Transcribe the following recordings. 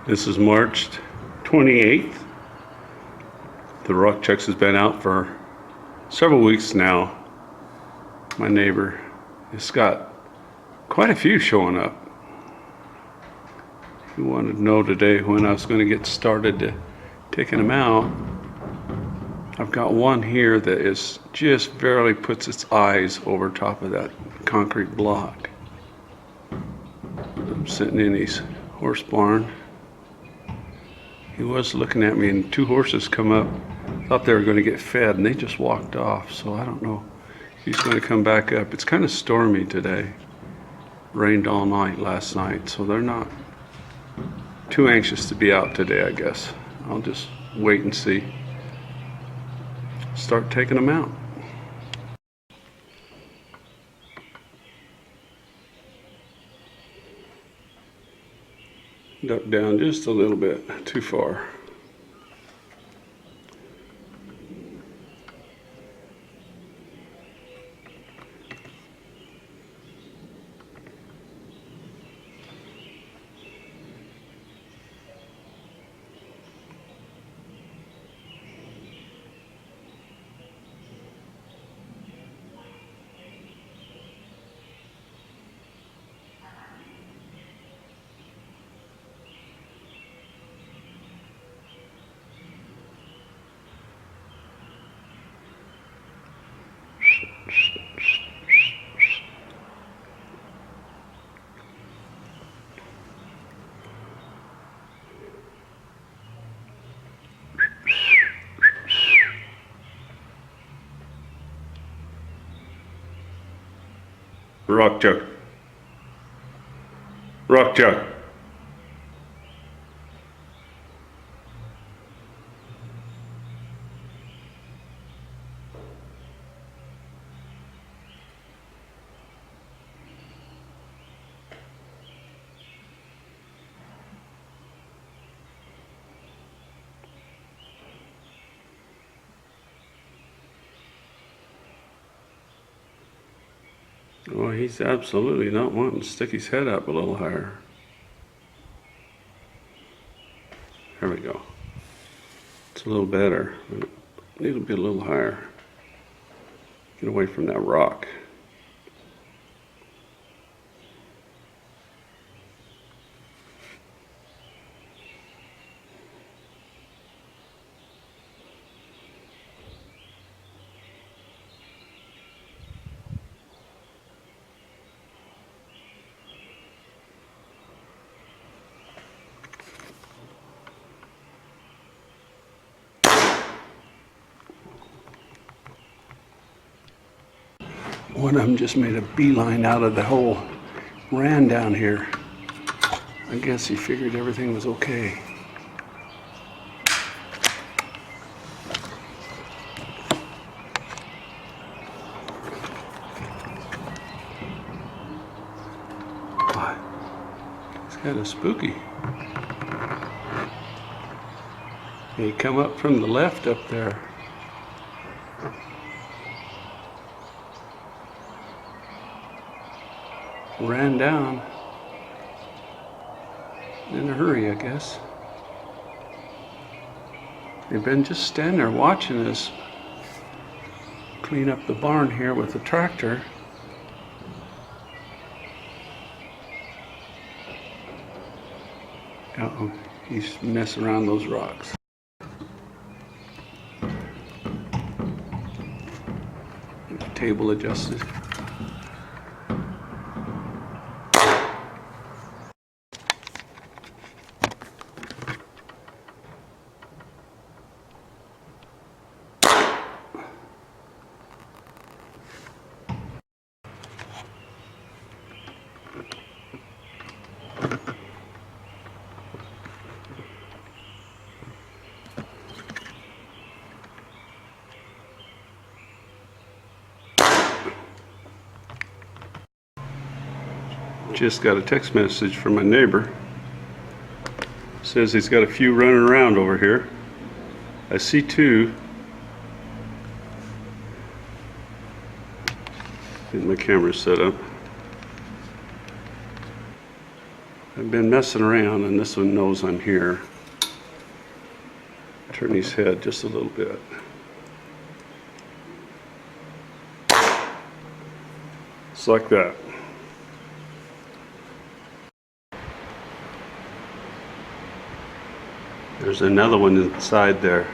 This is March 28th. The Rockchucks has been out for several weeks now. My neighbor has got quite a few showing up. He wanted to know today when I was going to get started to taking them out. I've got one here that is just barely puts its eyes over top of that concrete block. I'm sitting in his horse barn. He was looking at me and two horses come up, thought they were going to get fed, and they just walked off. So I don't know if he's going to come back up. It's kind of stormy today. Rained all night last night, so they're not too anxious to be out today, I guess. I'll just wait and see. Start taking them out. Duck down just a little bit too far. Rockchuck. Rockchuck. Well, he's absolutely not wanting to stick his head up a little higher. There we go. It's a little better, but it needs to be a little higher. Get away from that rock. One of them just made a beeline out of the hole, ran down here. I guess he figured everything was okay. It's kind of spooky. He come up from the left up there. Ran down in a hurry, I guess. They've been just standing there watching us clean up the barn here with the tractor. Uh-oh, he's messing around those rocks. Table adjusted. Just got a text message from my neighbor. Says he's got a few running around over here. I see two. Get my camera set up. I've been messing around, and this one knows I'm here. Turn his head just a little bit. It's like that. There's another one inside there.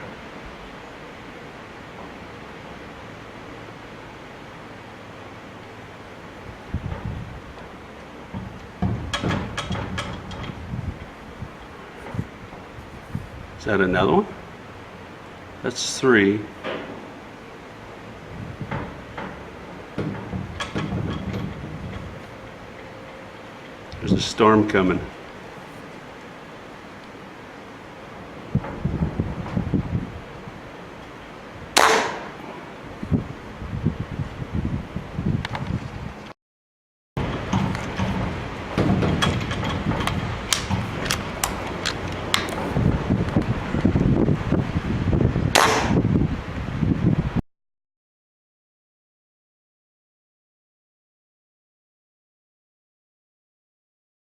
Is that another one? That's 3. There's a storm coming.